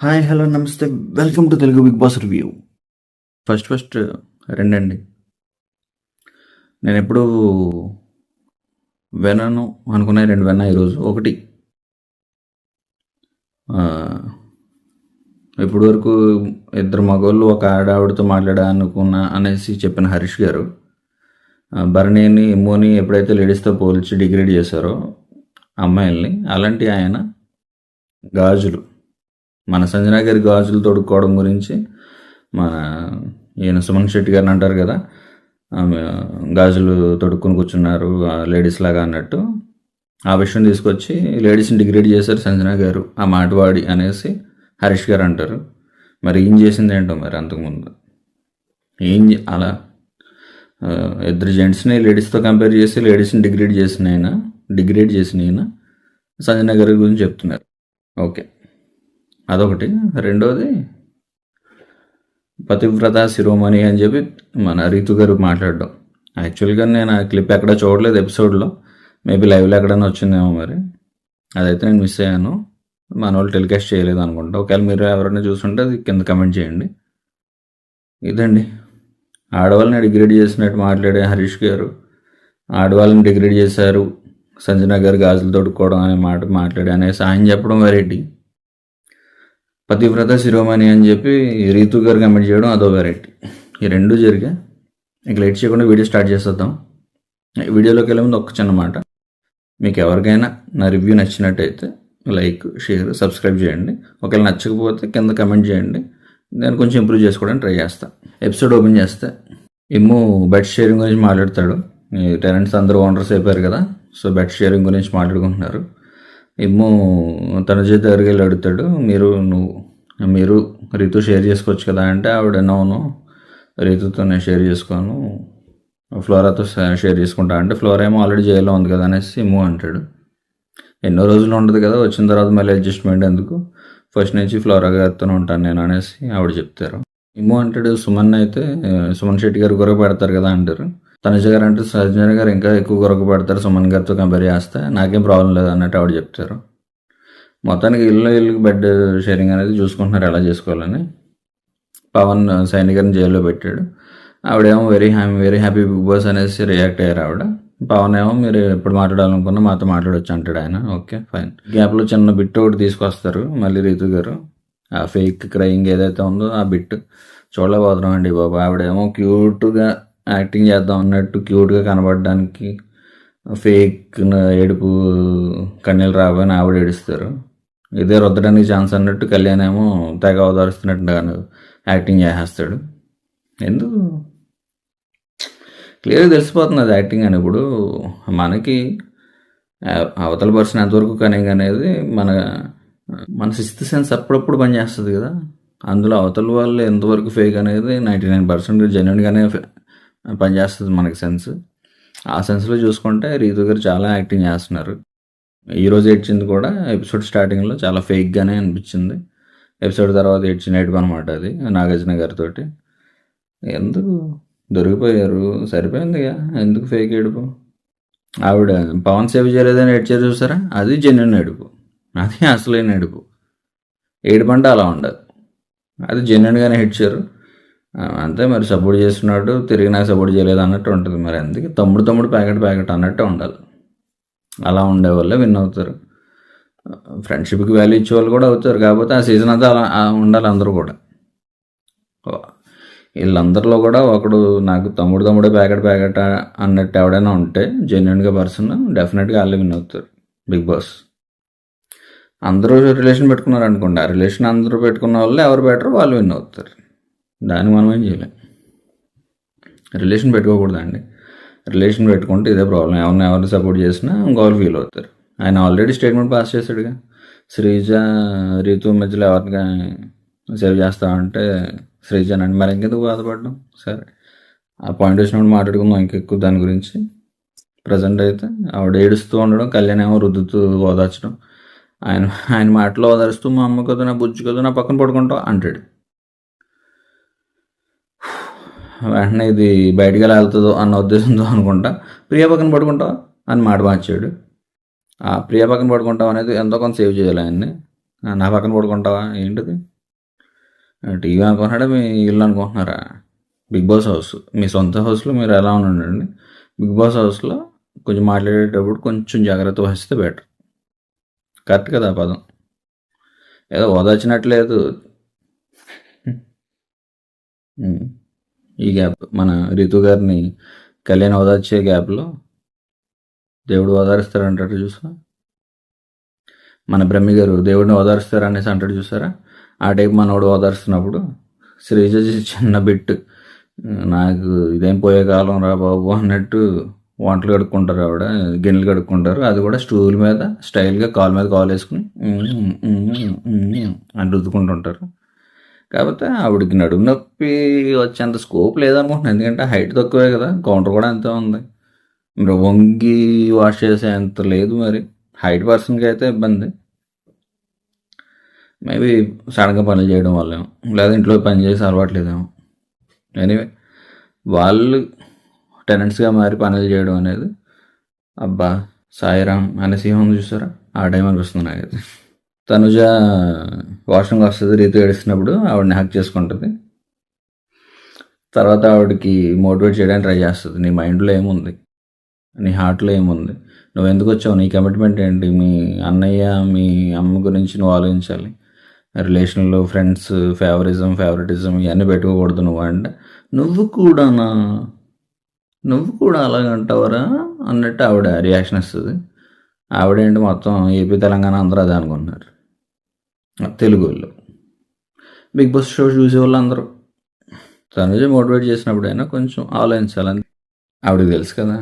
Hi hello నమస్తే welcome to Telugu Bigg Boss review. First రెండండి. నేను ఎప్పుడు వినను అనుకున్నా, రెండు విన్నా ఈరోజు. ఒకటి, ఇప్పటి వరకు ఇద్దరు మగవాళ్ళు ఒక ఆవిడతో మాట్లాడాలనుకున్నా అనేసి చెప్పిన హరీష్ గారు భరణిని ఎమ్మోని ఎప్పుడైతే లేడీస్తో పోల్చి డిగ్రేడ్ చేశారో అమ్మాయిల్ని, అలాంటి ఆయన గాజులు, మన సంజన గారి గాజులు తొడుక్కోవడం గురించి మన ఈయన సుమన్ శెట్టి గారిని అంటారు కదా, గాజులు తొడుక్కుని కూర్చున్నారు లేడీస్ లాగా అన్నట్టు, ఆ విషయం తీసుకొచ్చి లేడీస్ని డిగ్రేడ్ చేశారు సంజన గారు ఆ మాటవాడి అనేసి హరీష్ గారు అంటారు. మరి ఏం చేసింది ఏంటో మరి అంతకుముందు అలా ఇద్దరు జెంట్స్ని లేడీస్తో కంపేర్ చేసి లేడీస్ని డిగ్రేడ్ చేసిన ఆయన సంజన గారి గురించి చెప్తున్నారు. ఓకే, అదొకటి. రెండోది, పతివ్రత శిరోమణి అని చెప్పి మన రీతు గారు మాట్లాడడం. యాక్చువల్గా నేను ఆ క్లిప్ ఎక్కడ చూడలేదు ఎపిసోడ్లో, మేబీ లైవ్లో ఎక్కడైనా వచ్చిందేమో, మరి అదైతే నేను మిస్ అయ్యాను. మన వాళ్ళు టెలికాస్ట్ చేయలేదు అనుకుంటా. ఒకవేళ మీరు ఎవరైనా చూసుంటే అది కింద కమెంట్ చేయండి. ఇదండి, ఆడవాళ్ళని డిగ్రేడ్ చేసినట్టు మాట్లాడే హరీష్ గారు ఆడవాళ్ళని డిగ్రేడ్ చేశారు సంజన గారు గాజులు తొడుక్కోవడం అనే మాట మాట్లాడి అనేసి ఆయన చెప్పడం వెరైటీ. పతివ్రత శిరోమణి అని చెప్పి రీతు గారు కమెంట్ చేయడం అదో వెరైటీ. ఈ రెండు జరిగా ఇంక లేట్ చేయకుండా వీడియో స్టార్ట్ చేసేద్దాం. వీడియోలోకి వెళ్ళే ముందు ఒక చిన్న మాట, మీకు ఎవరికైనా నా రివ్యూ నచ్చినట్టయితే లైక్, షేర్, సబ్స్క్రైబ్ చేయండి. ఒకవేళ నచ్చకపోతే కింద కమెంట్ చేయండి, నేను కొంచెం ఇంప్రూవ్ చేసుకోవడానికి ట్రై చేస్తాను. ఎపిసోడ్ ఓపెన్ చేస్తే ఇమ్ము బెడ్ షేరింగ్ గురించి మాట్లాడతాడు. ఈ టెనెంట్స్ అందరూ ఓనర్స్ అయిపోయారు కదా, సో బెడ్ షేరింగ్ గురించి మాట్లాడుకుంటున్నారు. ఏమో తన చేతి దగ్గరికి వెళ్ళి అడుగుతాడు, మీరు రీతు షేర్ చేసుకోవచ్చు కదా అంటే, ఆవిడ అవును రీతుతో నేను షేర్ చేసుకోను, ఫ్లోరాతో షేర్ చేసుకుంటా అంటే, ఫ్లోరా ఏమో ఆల్రెడీ జైల్లో ఉంది కదా అనేసి ఇమ్ము అంటాడు. ఎన్నో రోజులు ఉండదు కదా, వచ్చిన తర్వాత మళ్ళీ అడ్జస్ట్మెంట్ ఎందుకు, ఫస్ట్ నుంచి ఫ్లోరా గారితోనే ఉంటాను నేను అనేసి ఆవిడ చెప్తారు. ఇమ్ము అంటాడు, సుమన్ శెట్టి గారు గొరవ పెడతారు కదా అంటారు. తనుజ గారు అంటే సంజన గారు ఇంకా ఎక్కువ గొరక పడతారు సుమన్ గారితో కంపేర్ చేస్తే, నాకేం ప్రాబ్లం లేదు అన్నట్టు ఆవిడ చెప్తారు. మొత్తానికి ఇల్లు బెడ్ షేరింగ్ అనేది చూసుకుంటున్నారు ఎలా చేసుకోవాలని. పవన్ సైని గారిని జైల్లో పెట్టాడు. ఆవిడేమో వెరీ హ్యాపీ బిగ్ బాస్ అనేసి రియాక్ట్ అయ్యారు ఆవిడ. పవన్ ఏమో మీరు ఎప్పుడు మాట్లాడాలనుకున్నా మాతో మాట్లాడవచ్చు అంటాడు ఆయన. Okay fine. గ్యాప్లో చిన్న బిట్ ఒకటి తీసుకొస్తారు మళ్ళీ రీతు గారు, ఆ ఫేక్ క్రయింగ్ ఏదైతే ఉందో ఆ బిట్ చూడలేకపోతున్నాం అండి బాబు. ఆవిడేమో క్యూట్గా యాక్టింగ్ చేద్దాం అన్నట్టు క్యూట్గా కనబడడానికి ఫేక్ ఏడుపు కన్నీళ్ళు రాబోని ఆవిడ ఏడుస్తారు. ఇదే రుద్దడానికి ఛాన్స్ అన్నట్టు కళ్యాణ్ ఏమో తెగ అవదరుస్తున్నట్టు యాక్టింగ్ చేసేస్తాడు. ఎందుకు క్లియర్గా తెలిసిపోతుంది అది యాక్టింగ్ అని. ఇప్పుడు మనకి అవతల పర్సన్ ఎంతవరకు కనింగ్ అనేది మన సిక్స్త్ సెన్స్ అప్పుడప్పుడు పనిచేస్తుంది కదా. అందులో అవతల వాళ్ళు ఎంతవరకు ఫేక్ అనేది 99% జెన్యున్గానే పనిచేస్తుంది మనకి సెన్స్. ఆ సెన్స్లో చూసుకుంటే రీతు గారు చాలా యాక్టింగ్ చేస్తున్నారు. ఈరోజు ఏడ్చింది కూడా ఎపిసోడ్ స్టార్టింగ్లో చాలా ఫేక్గానే అనిపించింది. ఎపిసోడ్ తర్వాత ఏడ్పు అనమాట అది నాగార్జున గారితో. ఎందుకు దొరికిపోయారు, సరిపోయిందిగా, ఎందుకు ఫేక్ ఏడుపు. ఆవిడ పవన్ సేవ్ చేయలేదని ఏడ్చారు చూసారా, అది జెన్యున్ ఏడుపు, అది అసలైన ఏడుపు. ఏడుపు అంటే అలా ఉండదు, అది జెన్యున్గానే ఏడ్చారు అంతే. మరి సపోర్ట్ చేస్తున్నాడు, తిరిగి నాకు సపోర్ట్ చేయలేదు అన్నట్టు ఉంటుంది. మరి అందుకే తమ్ముడు ప్యాకెట్ అన్నట్టే ఉండాలి. అలా ఉండే వాళ్ళే విన్ అవుతారు. ఫ్రెండ్షిప్కి వాల్యూ ఇచ్చే వాళ్ళు కూడా అవుతారు. కాకపోతే ఆ సీజన్ అంతా అలా ఉండాలి అందరూ కూడా. వీళ్ళందరిలో కూడా ఒకడు నాకు తమ్ముడే ప్యాకెట్ అన్నట్టు ఎవడైనా ఉంటే జెన్యున్గా పర్సన్, డెఫినెట్గా వాళ్ళే విన్ అవుతారు బిగ్ బాస్. అందరూ రిలేషన్ పెట్టుకున్నారు అనుకోండి, ఆ రిలేషన్ అందరూ పెట్టుకున్న వాళ్ళు ఎవరు బెటర్ వాళ్ళు విన్ అవుతారు. దాన్ని మనం ఏం చేయలేం. రిలేషన్ పెట్టుకోకూడదండి. రిలేషన్ పెట్టుకుంటే ఇదే ప్రాబ్లం. ఎవరిని సపోర్ట్ చేసినా ఇంకోళ్ళు ఫీల్ అవుతారు. ఆయన ఆల్రెడీ స్టేట్మెంట్ పాస్ చేశాడుగా, శ్రీజ రీతు మధ్యలో ఎవరిని సేవ్ చేస్తామంటే శ్రీజనండి, మరి ఇంకెందుకు బాధపడడం. సరే, ఆ పాయింట్ వచ్చినప్పుడు మాట్లాడుకుందాం ఇంకెక్కువ దాని గురించి. ప్రజెంట్ అయితే ఆవిడ ఏడుస్తూ ఉండడం, కళ్యాణ్ ఏమో రుద్దుతూ ఓదార్చడం. ఆయన మాటలో ఓదారుస్తూ మా అమ్మ కదా, నా బుజ్జు కదా, నా పక్కన పడుకుంటావు అంటాడు. వెంటనే ఇది బయటికి ఎలా వెళ్తుందో అన్న ఉద్దేశంతో అనుకుంటా ప్రియ పక్కన పడుకుంటావా అని మాట మార్చాడు. ఆ ప్రియ పక్కన పడుకుంటావు అనేది ఎంతో కొంత సేవ్ చేయాలి ఆయన్ని. నా పక్కన పడుకుంటావా ఏంటిది? టీవీ అనుకుంటున్నాడా మీ ఇల్లు అనుకుంటున్నారా? బిగ్ బాస్ హౌస్ మీ సొంత హౌస్లో మీరు ఎలా ఉండండి. బిగ్ బాస్ హౌస్లో కొంచెం మాట్లాడేటప్పుడు కొంచెం జాగ్రత్త వహిస్తే బెటర్. కరెక్ట్ కదా ఆ పదం? ఏదో ఓదార్చినట్లేదు. ఈ గ్యాప్ మన రితు గారిని కళ్యాణ్ ఓదార్చే గ్యాప్లో దేవుడు ఓదారుస్తారంటాడు చూసా. మన బ్రహ్మి గారు దేవుడిని ఓదారుస్తారు అనేసి అంటాడు చూసారా. ఆ టైప్ మనోడు ఓదారుస్తున్నప్పుడు శ్రీజ చిన్న బిట్, నాకు ఇదేం పోయే కాలం రా బాబు అన్నట్టు వంటలు కడుక్కుంటారు ఆవిడ, గిన్నెలు కడుక్కుంటారు. అది కూడా స్టూల్ మీద స్టైల్గా కాలు మీద కాలు వేసుకుని అని రుద్దుకుంటుంటారు. కాకపోతే ఆవిడకి నడుము నొప్పి వచ్చేంత స్కోప్ లేదనుకుంటున్నాను, ఎందుకంటే హైట్ తక్కువే కదా, కౌంటర్ కూడా అంతే ఉంది. మీరు వంగి వాష్ చేసేంత లేదు. మరి హైట్ పర్సన్కి అయితే ఇబ్బంది. మేబీ సడన్గా పనులు చేయడం వల్లేమో, లేదా ఇంట్లో పని చేసి అలవాట్లేదేమో. ఎనీవే వాళ్ళు టెనెంట్స్గా మారి పనులు చేయడం అనేది, అబ్బా సాయిరామ్ అనే సింహం చూసారా, ఆ టైం అనిపిస్తుంది నాకైతే. తనుజ వాష్రూమ్కి వస్తుంది, రీతు ఏడుస్తున్నప్పుడు ఆవిడని హ్యాక్ చేసుకుంటుంది. తర్వాత ఆవిడకి మోటివేట్ చేయడానికి ట్రై చేస్తుంది. నీ మైండ్లో ఏముంది, నీ హార్ట్లో ఏముంది, నువ్వు ఎందుకు వచ్చావు, నీ కమిట్మెంట్ ఏంటి, మీ అన్నయ్య మీ అమ్మ గురించి నువ్వు ఆలోచించాలి, రిలేషన్లో ఫ్రెండ్స్ ఫేవరెటిజం ఇవన్నీ పెట్టుకోకూడదు నువ్వు అంటే, నువ్వు కూడా అలాగంటావరా అన్నట్టు ఆవిడ రియాక్షన్ ఇస్తుంది. ఆవిడేంటి మొత్తం ఏపీ తెలంగాణ అందరూ అదే అనుకుంటున్నారు, తెలుగు వాళ్ళు, బిగ్ బాస్ షో చూసే వాళ్ళు అందరూ. తనుజ మోటివేట్ చేసినప్పుడైనా కొంచెం ఆలోచించాలని ఆవిడకి తెలుసు కదా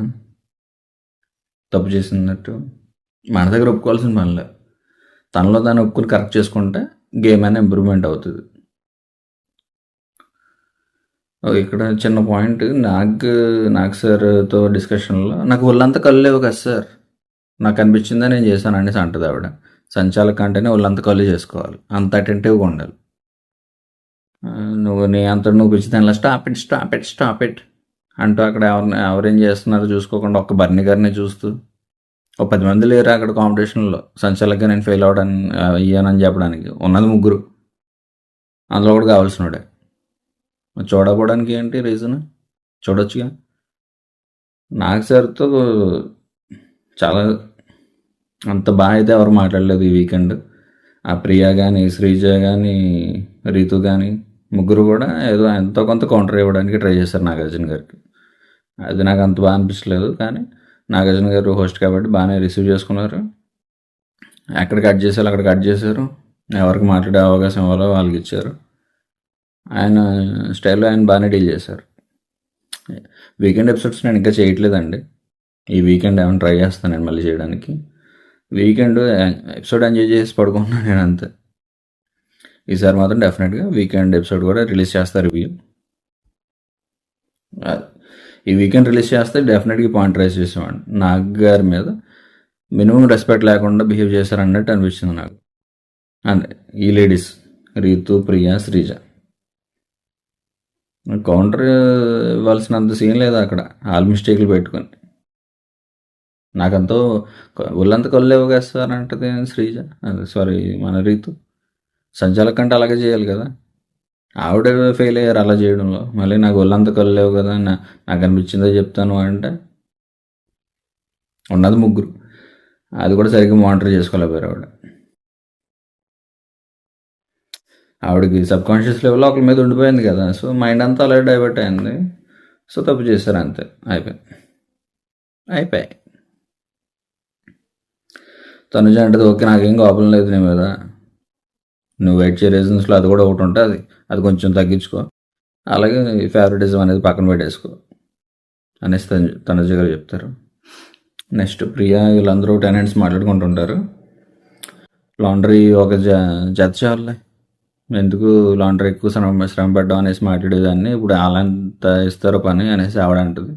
తప్పు చేసినట్టు. మన దగ్గర ఒప్పుకోవాల్సిన పనిలే, తనలో దాన్ని ఒప్పుకుని కరెక్ట్ చేసుకుంటే గేమ్ అయినా ఇంప్రూవ్మెంట్ అవుతుంది. ఇక్కడ చిన్న పాయింట్, నాగ్ సార్తో డిస్కషన్లో నాకు ఒళ్ళంతా కళ్ళు లేవు కదా సార్, నాకు అనిపించిందా నేను చేశాను అనేసి అంటుంది ఆవిడ. సంచాలక అంటేనే ఒళ్ళంతా కళ్ళు చేసుకోవాలి, అంత అటెంటివ్గా ఉండాలి. నువ్వు నీ అంత నువ్వు పిచ్చి దానిలో స్టాప్ ఇట్ అంటూ అక్కడ ఎవరేం చేస్తున్నారో చూసుకోకుండా ఒక్క బర్ని గారిని చూస్తూ, ఒక 10 మంది లేరు అక్కడ కాంపిటీషన్లో సంచాలకుగా నేను ఫెయిల్ అయ్యానని చెప్పడానికి, ఉన్నది 3, అందులో కూడా కావాల్సినోడే. చూడకపోవడానికి ఏంటి రీజన్, చూడొచ్చుగా. నాగ్ సార్తో చాలా అంత బాగా అయితే ఎవరు మాట్లాడలేదు ఈ వీకెండ్. ఆ ప్రియా కానీ, శ్రీజ కానీ, రీతు కానీ, ముగ్గురు కూడా ఏదో ఎంతో కొంత కౌంటర్ ఇవ్వడానికి ట్రై చేశారు నాగార్జున గారికి. అది నాకు అంత బాగా అనిపించలేదు, కానీ నాగార్జున గారు హోస్ట్ కాబట్టి బాగానే రిసీవ్ చేసుకున్నారు. ఎక్కడ కట్ చేశారు అక్కడ కట్ చేశారు, ఎవరికి మాట్లాడే అవకాశం ఇవ్వాలో వాళ్ళకి ఇచ్చారు. ఆయన స్టైల్లో ఆయన బాగానే డీల్ చేశారు. వీకెండ్ ఎపిసోడ్స్ నేను ఇంకా చేయట్లేదండి, ఈ వీకెండ్ ఏమైనా ట్రై చేస్తాను నేను మళ్ళీ చేయడానికి. వీకెండ్ ఎపిసోడ్ ఎంజాయ్ చేసి పడుకుంటున్నాను నేను అంతే. ఈసారి మాత్రం డెఫినెట్గా వీకెండ్ ఎపిసోడ్ కూడా రిలీజ్ చేస్తారు రివ్యూ. ఈ వీకెండ్ రిలీజ్ చేస్తే డెఫినెట్గా పాయింట్ రైజ్ చేసేవాడిని. నాగ్ గారి మీద మినిమం రెస్పెక్ట్ లేకుండా బిహేవ్ చేశారు అన్నట్టు అనిపించింది నాకు. అంతే ఈ లేడీస్ రీతు, ప్రియా, శ్రీజ కౌంటర్ ఇవ్వాల్సినంత సీన్ లేదు అక్కడ, ఆల్ మిస్టేక్లు పెట్టుకొని. నాకంతో ఒళ్ళంతా కొల్లేవు కదా సార్ అంటది శ్రీజ, సారీ మన రీతు. సంచాలక్ అంటే అలాగే చేయాలి కదా, ఆవిడ ఫెయిల్ అయ్యారు అలా చేయడంలో. మళ్ళీ నాకు ఒళ్ళంతా కొల్లేవు కదా, నాకు అనిపించిందో చెప్తాను అంటే, ఉన్నది 3, అది కూడా సరిగ్గా మానిటర్ చేసుకోలేకపోయారు ఆవిడకి సబ్కాన్షియస్ లెవెల్లో ఒకరి మీద ఉండిపోయింది కదా, సో మైండ్ అంతా అలా డైవర్ట్ అయింది. సో తప్పు చేశారు అంతే, అయిపోయాయి. తనుజ అంటది ఓకే నాకేం కోపం లేదు నీ మీద, నువ్వు వెయిట్ చే రీజన్స్లో అది కూడా ఒకటి ఉంటుంది, అది కొంచెం తగ్గించుకో, అలాగే ఫేవరెటిజం అనేది పక్కన పెట్టేసుకో అనేసి తనుజ గారు చెప్తారు. నెక్స్ట్ ప్రియా వీళ్ళందరూ టెనెంట్స్ మాట్లాడుకుంటుంటారు. లాండ్రీ ఒక జత చాలులే, ఎందుకు లాండ్రీ ఎక్కువ శ్రమ పడ్డాం అనేసి మాట్లాడేదాన్ని, ఇప్పుడు అలాంత ఇస్తారో పని అనేసి ఆవిడ అంటుంది.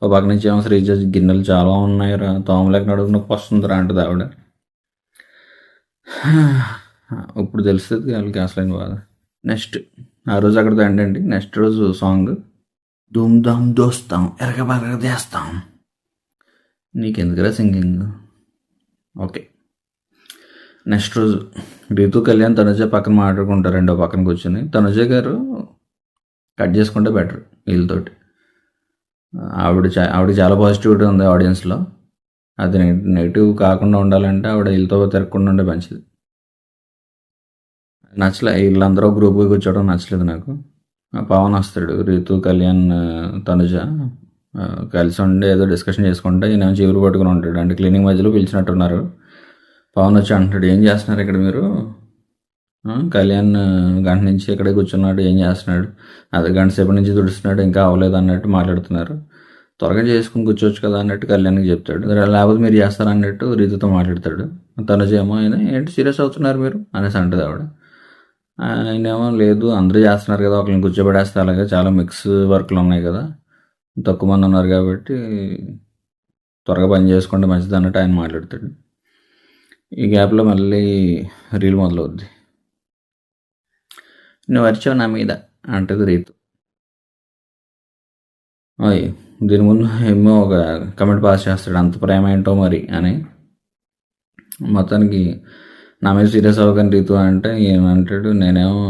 ఒక పక్క నుంచి ఏమో శ్రీజ గిన్నెలు చాలా ఉన్నాయి రా, తోమలేక నడుపు నొప్పి వస్తుందిరా అంటుంది ఆవిడ. ఇప్పుడు తెలుస్తుంది వాళ్ళకి అసలైన బాధ. నెక్స్ట్ ఆ రోజు అక్కడితో ఏంటండి, నెక్స్ట్ రోజు సాంగ్ ధూమ్ ధామ్ దోస్తాం ఎరగబరగ చేస్తాం, నీకెందుకురా సింగింగ్. ఓకే నెక్స్ట్ రోజు రీతు కళ్యాణ్ తనుజ పక్కన మాట్లాడుకుంటారు, రెండో పక్కన కూర్చొని. తనుజ గారు కట్ చేసుకుంటే బెటర్ వీళ్ళతోటి. ఆవిడకి చాలా పాజిటివిటీ ఉంది ఆడియన్స్లో. అది నెగిటివ్ కాకుండా ఉండాలంటే ఆవిడ వీళ్ళతో తిరగకుండా ఉండే మంచిది. నచ్చలే, వీళ్ళందరూ గ్రూప్గా కూర్చోవడం నచ్చలేదు నాకు. పవన్ వస్తాడు, రీతు కళ్యాణ్ తనుజ కలిసి ఉండి ఏదో డిస్కషన్ చేసుకుంటే ఈయన చీపురు పట్టుకుని ఉంటాడు. అంటే క్లీనింగ్ మధ్యలో పిలిచినట్టున్నారు. పవన్ వచ్చి అంటాడు, ఏం చేస్తున్నారు ఇక్కడ మీరు? కళ్యాణ్ గంట నుంచి ఇక్కడే కూర్చున్నాడు, ఏం చేస్తున్నాడు? అది గంట సేపటి నుంచి తుడుస్తున్నాడు, ఇంకా అవ్వలేదు అన్నట్టు మాట్లాడుతున్నారు. త్వరగా చేసుకుని కూర్చోవచ్చు కదా అన్నట్టు కళ్యాణ్కి చెప్తాడు. లేకపోతే మీరు చేస్తారా అన్నట్టు రీతుతో మాట్లాడతాడు. తనుజేమో ఆయన ఏంటి సీరియస్ అవుతున్నారు మీరు అనేసి అంటుంది ఆవిడ. ఆయనేమో లేదు అందరూ చేస్తున్నారు కదా, ఒకరిని కూర్చోబెడేస్తే అలాగే చాలా మిక్స్ వర్క్లు ఉన్నాయి కదా, తక్కువ మంది ఉన్నారు కాబట్టి త్వరగా పని చేసుకుంటే మంచిది అన్నట్టు ఆయన మాట్లాడతాడు. ఈ గ్యాప్లో మళ్ళీ రీల్ మొదలవుద్ది. నువ్వు వచ్చావు నా మీద అంటది రీతు. అయ్యి దీని ముందు ఏమో ఒక కమెంట్ పాస్ చేస్తాడు, అంత ప్రేమ ఏంటో మరి అని. మొత్తానికి నా మీద సీరియస్ అవ్వకని రీతు అంటే ఏమంటాడు, నేనేమో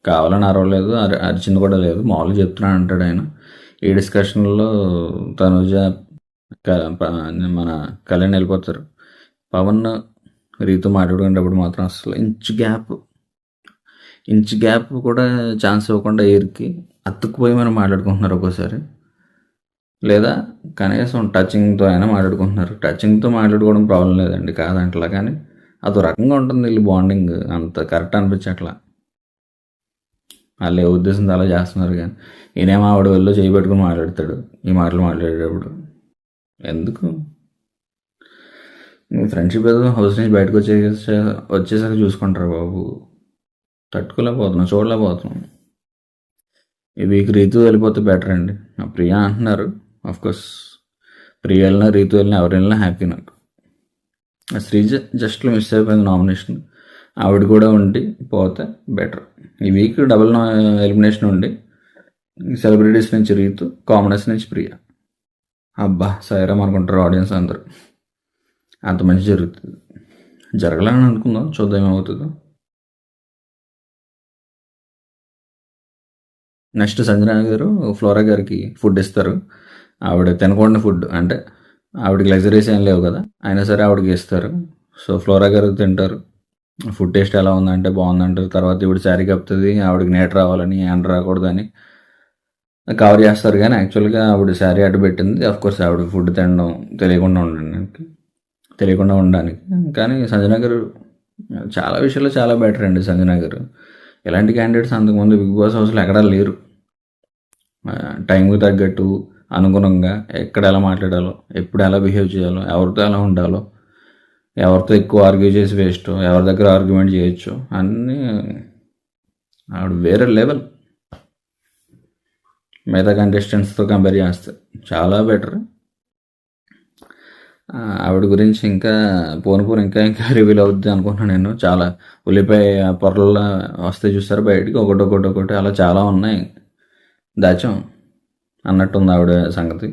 కావాలని అరవలేదు, అరిచింది కూడా లేదు, మామూలుగా చెప్తున్నాను అంటాడు ఆయన. ఈ డిస్కషన్లో తనుజ మన కళ్యాణ్ వెళ్ళిపోతారు. పవన్ రీతు మాట్లాడుకునేటప్పుడు మాత్రం అసలు ఇంచ్ గ్యాప్ కూడా ఛాన్స్ ఇవ్వకుండా ఎయిర్కి అతుక్కుపోయి మనం మాట్లాడుకుంటున్నారు ఒక్కోసారి. లేదా కనీసం టచింగ్తో అయినా మాట్లాడుకుంటున్నారు. టచింగ్తో మాట్లాడుకోవడం ప్రాబ్లం లేదండి, కాదంటలా, కానీ అదో రకంగా ఉంటుంది వీళ్ళు బాండింగ్, అంత కరెక్ట్ అనిపించట్లా. వాళ్ళు ఏ ఉద్దేశంతో అలా చేస్తున్నారు. కానీ ఈయనేమో ఆవిడ వెళ్ళి చేయి పెట్టుకుని మాట్లాడతాడు ఈ మాటలు మాట్లాడేటప్పుడు. ఎందుకు మీ ఫ్రెండ్షిప్ ఏదో హౌస్ నుంచి బయటకు వచ్చేసాక చూసుకుంటారు బాబు. తట్టుకోలేకపోతున్నాం, చూడలేకపోతున్నాం. ఈ వీక్ రీతు వెళ్ళిపోతే బెటర్ అండి. ప్రియా అంటున్నారు, కోర్స్ ప్రియా వెళ్ళినా రీతు వెళ్ళినా ఎవరు వెళ్ళినా హ్యాపీ నాకు. శ్రీజ జస్ట్ మిస్ అయిపోయింది నామినేషన్, ఆవిడ కూడా ఉండి పోతే బెటర్. ఈ వీక్ డబుల్ ఎలిమినేషన్ ఉండి సెలబ్రిటీస్ నుంచి రీతు, కామనర్స్ నుంచి ప్రియా. అబ్బా సైరామ్ అనుకుంటారు ఆడియన్స్ అందరూ. అంత మంచి జరుగుతుంది, జరగాలని అనుకుందాం, చూద్దాం ఏమవుతుందో. నెక్స్ట్ సంజన గారు ఫ్లోరా గారికి ఫుడ్ ఇస్తారు. ఆవిడ తినకూడని ఫుడ్, అంటే ఆవిడకి లగ్జరీస్ ఏం లేవు కదా, అయినా సరే ఆవిడకి ఇస్తారు. సో ఫ్లోరా గారు తింటారు. ఫుడ్ టేస్ట్ ఎలా ఉందంటే బాగుందంటారు. తర్వాత ఇప్పుడు శారీ కప్పుతుంది, ఆవిడకి నేట రావాలని ఎండ రాకూడదని కవర్ చేస్తారు. కానీ యాక్చువల్గా ఆవిడ శారీ అడ్డు పెట్టింది కోర్స్ ఆవిడ ఫుడ్ తినడం తెలియకుండా ఉండడానికి. కానీ సంజన గారు చాలా విషయాల్లో చాలా బెటర్ అండి. సంజన గారు ఇలాంటి క్యాండిడేట్స్ అంతకుముందు బిగ్ బాస్ హౌస్లో ఎక్కడా లేరు. టైంకి తగ్గట్టు అనుగుణంగా ఎక్కడ ఎలా మాట్లాడాలో, ఎప్పుడు ఎలా బిహేవ్ చేయాలో, ఎవరితో ఎలా ఉండాలో, ఎవరితో ఎక్కువ ఆర్గ్యూ చేసి వేస్ట్, ఎవరి దగ్గర ఆర్గ్యుమెంట్ చేయొచ్చు, అన్నీ ఆవిడ వేరే లెవెల్. మిగతా కంటెస్టెంట్స్తో కంపేర్ చేస్తే చాలా బెటర్. ఆవిడ గురించి ఇంకా పోను ఇంకా రివీల్ అవుద్ది అనుకుంటున్నాను నేను. చాలా ఉల్లిపాయ పొరల్లో వస్తే చూస్తారు బయటికి, ఒకటి అలా చాలా ఉన్నాయి, దాచాం అన్నట్టుంది ఆవిడ సంగతి.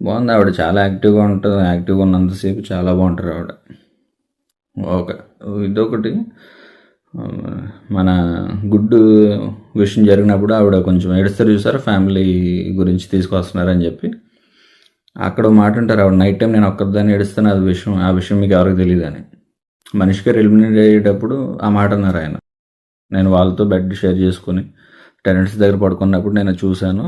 బాగుంది, ఆవిడ చాలా యాక్టివ్గా ఉంటుంది. యాక్టివ్గా ఉన్నంతసేపు చాలా బాగుంటారు ఆవిడ. ఇదొకటి, మన గుడ్ విషయం జరిగినప్పుడు ఆవిడ కొంచెం ఏడుస్తారు చూసారు, ఫ్యామిలీ గురించి తీసుకొస్తున్నారని చెప్పి. అక్కడ మాట అంటారు ఆవిడ, నైట్ టైం నేను ఒక్కదాన్ని ఏడుస్తాను, ఆ విషయం మీకు ఎవరికి తెలియదు అని. మనిషి గారు ఎలిమినేట్ అయ్యేటప్పుడు ఆ మాట అన్నారు ఆయన. నేను వాళ్ళతో బెడ్ షేర్ చేసుకుని టెనెంట్స్ దగ్గర పడుకున్నప్పుడు నేను చూశాను,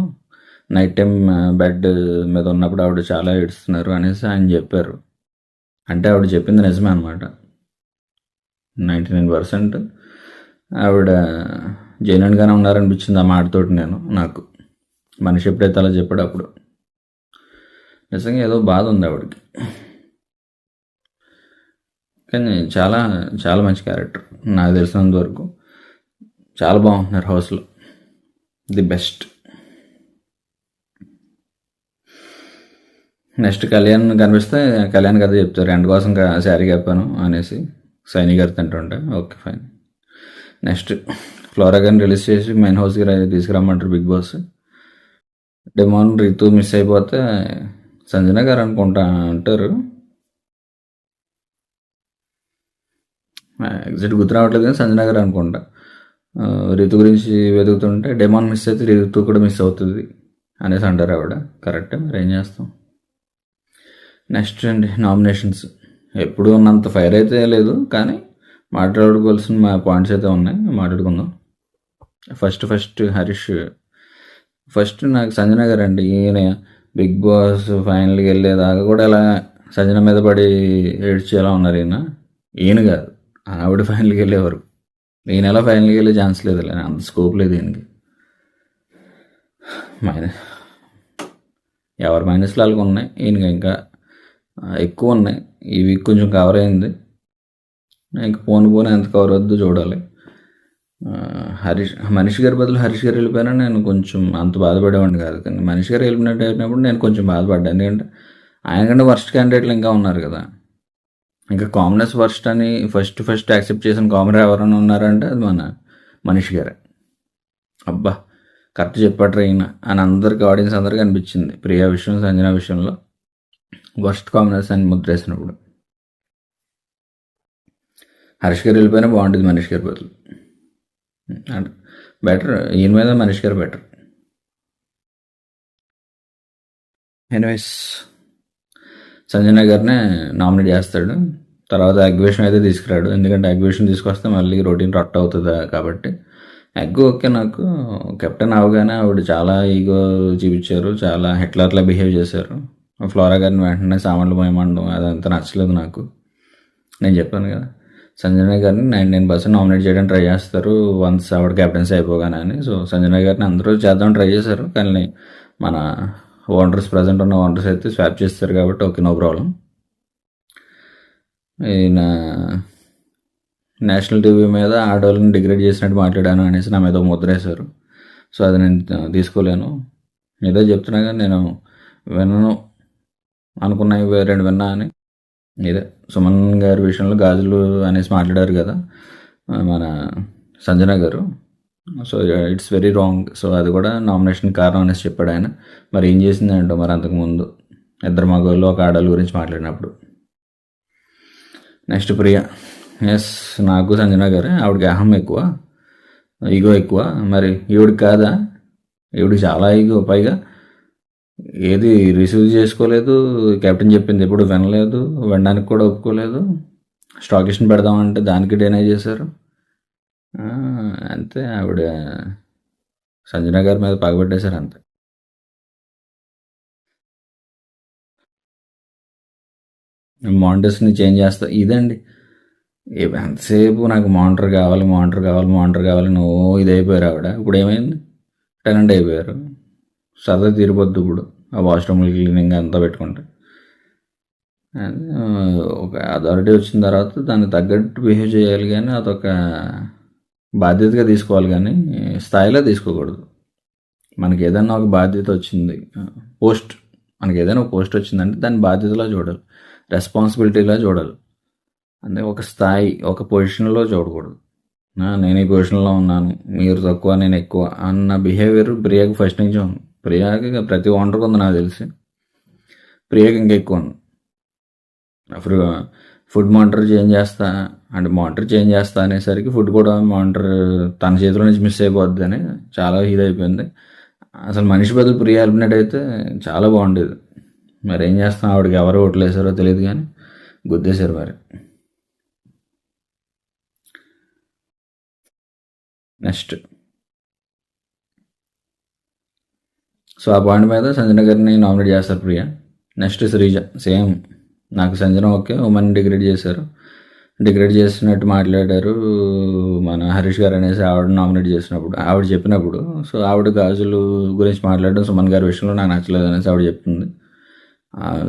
నైట్ టైం బెడ్ మీద ఉన్నప్పుడు ఆవిడ చాలా ఏడుస్తున్నారు అనేసి ఆయన చెప్పారు. అంటే ఆవిడ చెప్పింది నిజమే అనమాట. 99% ఆవిడ జెన్యున్గానే ఉన్నారనిపించింది ఆ మాటతోటి. నాకు మనిషి ఎప్పుడైతే అలా చెప్పాడు అప్పుడు నిజంగా ఏదో బాధ ఉంది ఆవిడకి. కానీ చాలా చాలా మంచి క్యారెక్టర్ నాకు తెలిసినంత వరకు. చాలా బాగుంటున్నారు హౌస్లో, ది బెస్ట్. నెక్స్ట్ కళ్యాణ్ కనిపిస్తే కళ్యాణ్ కథ చెప్తారు, ఎండ్ కోసం శారీ కప్పాను అనేసి సైని గారు తింటుంటే. Okay fine. నెక్స్ట్ ఫ్లోరా గారిని రిలీజ్ చేసి మెయిన్ హౌస్కి తీసుకురమ్మంటారు Bigg Boss. Demon Rithu miss అయిపోతే సంజన గారు అనుకుంటా అంటారు. ఎగ్జాక్ట్ గుర్తు రావట్లేదు కానీ సంజన గారు అనుకుంటా. రీతు గురించి వెతుకుతుంటే డెమాన్ మిస్ అయితే రీతు కూడా మిస్ అవుతుంది అనేసి అంటారు ఆవిడ. కరెక్టే, మరి ఏం చేస్తాం. నెక్స్ట్ అండి నామినేషన్స్. ఎప్పుడు ఉన్నంత ఫైర్ అయితే లేదు, కానీ మాట్లాడుకోవాల్సిన మా పాయింట్స్ అయితే ఉన్నాయి, మాట్లాడుకుందాం. ఫస్ట్ హరీష్. ఫస్ట్ నాకు సంజన గారు అండి. ఈయన బిగ్ బాస్ ఫైనల్కి వెళ్ళేదాకా కూడా ఇలా సంజన మీద పడి ఏడ్చేలా ఉన్నారు. ఈయన కాదు, ఆవిడ ఫైనల్కి వెళ్ళేవారు. ఈయన ఎలా ఫైనల్కి వెళ్ళే ఛాన్స్ లేదు, అంత స్కోప్ లేదు ఈయనకి. ఎవరి మైనస్లు వాళ్ళకి ఉన్నాయి, ఈయనకి ఇంకా ఎక్కువ ఉన్నాయి. ఈ వీక్ కొంచెం కవర్ అయింది, ఇంకా పోను ఎంత కవర్ వద్దు చూడాలి. మనీష్ గారి బదులు హరీష్ గారు వెళ్ళిపోయినా నేను కొంచెం అంత బాధపడేవాడిని కాదు, కానీ మనీష్ గారు వెళ్ళినట్టు అయినప్పుడు నేను కొంచెం బాధపడ్డాను. ఎందుకంటే ఆయన కంటే వర్స్ట్ క్యాండిడేట్లు ఇంకా ఉన్నారు కదా. ఇంకా కామనర్స్ వర్స్ట్ అని ఫస్ట్ యాక్సెప్ట్ చేసిన కామనర్ ఎవరైనా ఉన్నారంటే అది మనీష్ గారే. అబ్బా కరెక్ట్ చెప్పాడు ఈయన అని అందరికి, ఆడియన్స్ అందరికీ అనిపించింది. ప్రియా విషయం, సంజన విషయంలో వర్స్ట్ కామనర్స్ అని ముద్రేసినప్పుడు. హరీష్ గారు వెళ్ళిపోయినా బాగుంటుంది మనీష్ గారి బదులు. అంటే బెటర్, ఈయన మీద మనీష్ గారు బెటర్. ఎనీవేస్ సంజన గారినే నామినేట్ చేస్తాడు. తర్వాత అగ్వేషన్ అయితే తీసుకురాడు, ఎందుకంటే అగ్వేషన్ తీసుకొస్తే మళ్ళీ రొటీన్ రట్ అవుతుంది కాబట్టి. ఓకే, నాకు కెప్టెన్ అవగానే ఆవిడ చాలా ఈగో చూపించారు, చాలా హిట్లర్లా బిహేవ్ చేశారు. ఫ్లోరా గారిని వెంటనే సామాన్లు పోయమండం అదంతా నచ్చలేదు నాకు. నేను చెప్పాను కదా, సంజన గారిని 99% నామినేట్ చేయడానికి ట్రై చేస్తారు వన్స్ ఆవిడ కెప్టెన్సీ అయిపోగానే అని. సో సంజన గారిని అందరూ చేద్దామని ట్రై చేశారు, కానీ మన ఓనర్స్, ప్రజెంట్ ఉన్న ఓనర్స్ అయితే స్వాప్ చేస్తారు కాబట్టి ఓకే, నో ప్రాబ్లం. ఈయన నేషనల్ టీవీ మీద ఆడవాళ్ళని డిగ్రేడ్ చేసినట్టు మాట్లాడాను అనేసి నా మీద ముద్ర వేశారు. సో అది నేను తీసుకోలేను. ఏదో చెప్తున్నా కానీ నేను వినను అనుకున్నాయి రెండు విన్నా అని. ఇదే సుమన్ గారి విషయంలో గాజులు అనేసి మాట్లాడారు కదా మన సంజన గారు. So it's very wrong. So అది కూడా నామినేషన్ కారణం అనేసి చెప్పాడు ఆయన. మరి ఏం చేసింది అంటో మరి అంతకుముందు ఇద్దరు మగవాళ్ళు ఒక ఆడవాళ్ళ గురించి మాట్లాడినప్పుడు. నెక్స్ట్ ప్రియా. ఎస్, నాకు సంజన గారే. ఆవిడకి అహం ఎక్కువ, ఈగో ఎక్కువ. మరి ఈవిడికి కాదా? ఈవిడికి చాలా ఈగో. పైగా ఏది రిసీవ్ చేసుకోలేదు, కెప్టెన్ చెప్పింది ఎప్పుడు వినలేదు, వినడానికి కూడా ఒప్పుకోలేదు. స్టాకిషన్ పెడదామంటే దానికి డెనై చేశారు. అంతే, ఆవిడ సంజన గారి మీద పగబట్టేశారు అంతే. మానిటర్స్ని చేంజ్ చేస్తా ఇదండి. ఎంతసేపు నాకు మానిటర్ కావాలి నువ్వు ఇది అయిపోయారు ఆవిడ. ఇప్పుడు ఏమైంది, టెనెంట్ అయిపోయారు. సరదా తీరిపోద్దు ఇప్పుడు ఆ వాష్రూమ్ క్లీనింగ్ అంతా పెట్టుకుంటే. ఒక అథారిటీ వచ్చిన తర్వాత దానికి తగ్గట్టు బిహేవ్ చేయాలి, కానీ అదొక బాధ్యతగా తీసుకోవాలి, కానీ స్థాయిలో తీసుకోకూడదు. మనకి ఏదైనా ఒక బాధ్యత వచ్చింది, మనకి ఏదైనా ఒక పోస్ట్ వచ్చిందంటే దాన్ని బాధ్యతలా చూడాలి, రెస్పాన్సిబిలిటీలా చూడాలి. అంటే ఒక స్థాయి, ఒక పొజిషన్లో చూడకూడదు. నేను ఈ పొజిషన్లో ఉన్నాను, మీరు తక్కువ నేను ఎక్కువ అన్న బిహేవియర్ ప్రియాకి ఫస్ట్ నుంచి ఉంది. ప్రియాకి ప్రతి ఓనర్కి ఉంది నాకు తెలిసి, ప్రియాకి ఇంకా ఎక్కువ ఉంది. ఫుడ్ మానిటర్ చేంజ్ చేస్తా అంటే మానిటర్ చేంజ్ చేస్తా అనేసరికి ఫుడ్ కూడా మానిటర్ తన చేతిలో నుంచి మిస్ అయిపోద్ది అని చాలా ఇదైపోయింది. అసలు మనిషి బదులు ప్రియ వెళ్ళినట్టు అయితే చాలా బాగుండేది. మరి ఏం చేస్తాం, ఆవిడకి ఎవరు ఓట్లు వేసారో తెలియదు కానీ గుద్దేశారు మరి. నెక్స్ట్ సో ఆ పాయింట్ మీద సంజన గారిని నామినేట్ చేస్తారు ప్రియ. నెక్స్ట్ శ్రీజ. సేమ్, నాకు సంజన ఓకే, ఉమెన్ డిగ్రేడ్ చేశారు, డిగ్రేడ్ చేసినట్టు మాట్లాడారు మన హరీష్ గారు అనేసి ఆవిడ నామినేట్ చేసినప్పుడు, ఆవిడ చెప్పినప్పుడు. సో ఆవిడ గాజులు గురించి మాట్లాడడం సుమన్ గారి విషయంలో నాకు నచ్చలేదు అనేసి ఆవిడ చెప్తుంది.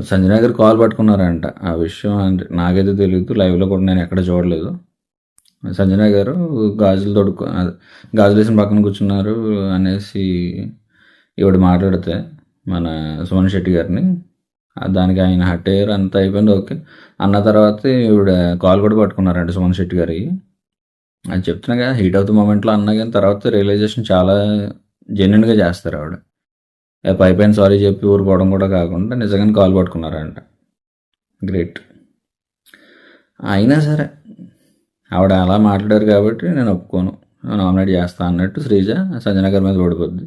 సంజన గారు కాల్ పట్టుకున్నారంట. ఆ విషయం అంటే నాకైతే తెలియదు, లైవ్లో కూడా నేను ఎక్కడ చూడలేదు. సంజన గారు గాజులు గాజులు వేసిన పక్కన కూర్చున్నారు అనేసి ఈవిడ మాట్లాడితే మన సుమన్ శెట్టి గారిని, దానికి ఆయన హట్ అయ్యారు, అంతా అయిపోయింది ఓకే అన్న తర్వాత ఈవిడ కాల్ కూడా పట్టుకున్నారంట సుమన్ శెట్టి గారికి. అది చెప్తున్నా కదా, హీట్ ఆఫ్ ది మూమెంట్లో అన్నా కానీ తర్వాత రియలైజేషన్ చాలా జెన్యున్గా చేస్తారు ఆవిడ. పైపైన సారీ చెప్పి ఊరుకోవడం కూడా కాకుండా నిజంగానే కాల్ పట్టుకున్నారంట. గ్రేట్. అయినా సరే ఆవిడ అలా మాట్లాడారు కాబట్టి నేను ఒప్పుకోను, నామినేట్ చేస్తా అన్నట్టు శ్రీజ సంజన గారి మీద పడిపోద్ది.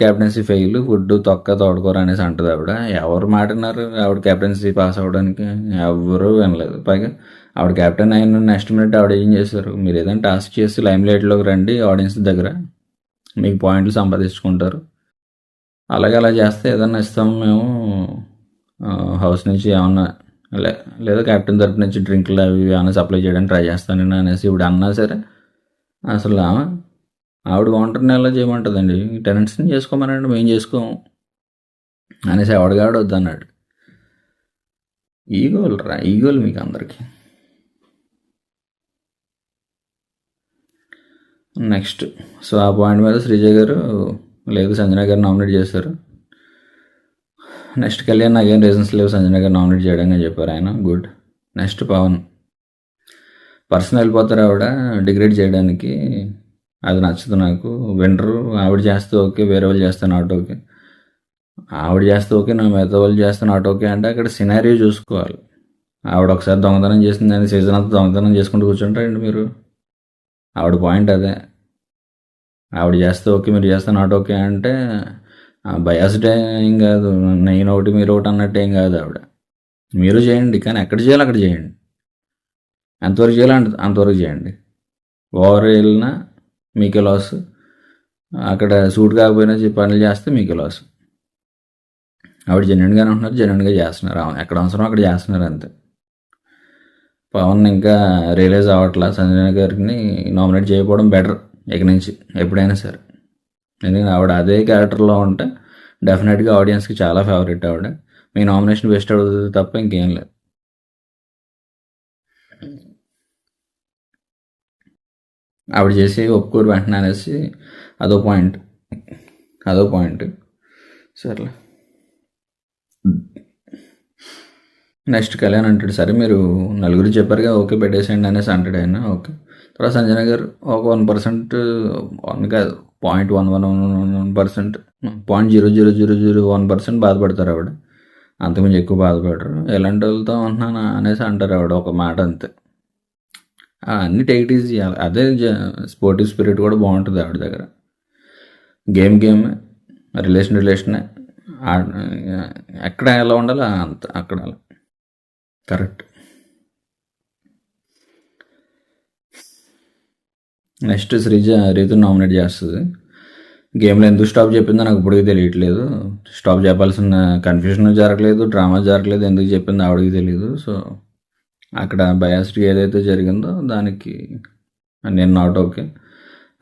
కెప్టెన్సీ ఫెయిల్, ఫుడ్ తొక్క తోడుకోర అనేసి అంటుంది ఆవిడ. ఎవరు మాట్లాడినారు ఆవిడ కెప్టెన్సీ పాస్ అవ్వడానికి? ఎవరు వినలేదు. పైగా ఆవిడ కెప్టెన్ అయిన నెక్స్ట్ మినిట్ ఆవిడ ఏం చేశారు? మీరు ఏదైనా టాస్క్ చేసి లైమ్ లైట్లోకి రండి ఆడియన్స్ దగ్గర, మీకు పాయింట్లు సంపాదించుకుంటారు. అలాగే అలా చేస్తే ఏదన్నా ఇస్తాము మేము హౌస్ నుంచి ఏమన్నా, లేదా కెప్టెన్ తరపు నుంచి డ్రింక్లు అవి ఏమైనా సప్లై చేయడానికి ట్రై చేస్తాను నేను అనేసి ఇప్పుడు అన్నా సరే అసలు ఆవిడ వాంటర్ని ఎలా చేయమంటుందండి? టెనెంట్స్ని చేసుకోమనండి, మేము చేసుకోము అనేసి ఆవిడగాడు వద్దన్నాడు. ఈగోలు మీకు అందరికీ. నెక్స్ట్ సో ఆ పాయింట్ మీద శ్రీజ గారు లేదు సంజన గారు నామినేట్ చేశారు. నెక్స్ట్ కళ్యాణ్ నాకేం రీజన్స్ లేవు సంజన గారు నామినేట్ చేయడానికి చెప్పారు ఆయన. గుడ్. నెక్స్ట్ పవన్ పర్సన్ వెళ్ళిపోతారు ఆవిడ డిగ్రేడ్ చేయడానికి, అది నచ్చదు నాకు. వింటరు ఆవిడ చేస్తే ఓకే, వేరే వాళ్ళు చేస్తే నాట్ ఓకే. ఆవిడ చేస్తే ఓకే, నా మిగతా వాళ్ళు చేస్తే నాట్ ఓకే అంటే అక్కడ సినారియో చూసుకోవాలి. ఆవిడ ఒకసారి దొంగతనం చేసిందని సీజన్ అంతా దొంగతనం చేసుకుంటూ కూర్చుంటారండి మీరు? ఆవిడ పాయింట్ అదే. ఆవిడ చేస్తే ఓకే, మీరు చేస్తే నాట్ ఓకే అంటే బయాస్డ్ ఏం కాదు, నేను ఒకటి మీరు ఒకటి అన్నట్టు ఏం కాదు ఆవిడ. మీరు చేయండి, కానీ ఎక్కడ చేయాలి అక్కడ చేయండి. ఎంతవరకు చేయాలి అంతవరకు చేయండి. ఓవర్ వెళ్ళినా మీకే లాస్, అక్కడ సూట్ కాకపోయినా పనులు చేస్తే మీకే లాస్. ఆవిడ జెన్యున్గానే ఉంటున్నారు, జెన్యున్గా చేస్తున్నారు, ఎక్కడ అవసరం అక్కడ చేస్తున్నారు అంతే. పవన్ ఇంకా రియలైజ్ అవ్వట్లా సంజన గారిని నామినేట్ చేయకపోవడం బెటర్ ఇక నుంచి ఎప్పుడైనా సరే. ఎందుకంటే ఆవిడ అదే క్యారెక్టర్లో ఉంటే డెఫినెట్గా ఆడియన్స్కి చాలా ఫేవరెట్ ఆవిడ. మీ నామినేషన్ వేస్ట్ అవుతుంది తప్ప ఇంకేం లేదు. ఆవిడ చేసి ఒప్పుకోరు వెంటనే అనేసి అదో పాయింట్. సర్లే. నెక్స్ట్ కళ్యాణ్ అంటాడు, సరే మీరు నలుగురు చెప్పారుగా ఓకే పెట్టేసేయండి అనేసి అంటాడు ఆయన. ఓకే. తర్వాత సంజన గారు ఒక 1%, 1 కాదు 0.11%, 0.0001% బాధపడతారు ఆవిడ. అంతకుమించి ఎక్కువ బాధపడరు. ఎలాంటి వాళ్ళతో ఉంటున్నాను అనేసి అంటారు ఆవిడ ఒక మాట అంతే. అన్ని టేక్ ఈజీ. అదే స్పోర్టివ్ స్పిరిట్ కూడా బాగుంటుంది ఆవిడ దగ్గర. గేమ్ రిలేషనే, ఎక్కడ ఎలా ఉండాలో అంత అక్కడ అలా కరెక్ట్. నెక్స్ట్ శ్రీజ రీతుని నామినేట్ చేస్తుంది. గేమ్లో ఎందుకు స్టాప్ చెప్పిందో నాకు ఇప్పటికీ తెలియట్లేదు. స్టాప్ చెప్పాల్సిన కన్ఫ్యూజన్ జరగలేదు, డ్రామా జరగలేదు, ఎందుకు చెప్పిందో ఆవిడకి తెలియదు. సో అక్కడ బయాస్డ్ ఏదైతే జరిగిందో దానికి నేను నాట్ ఓకే.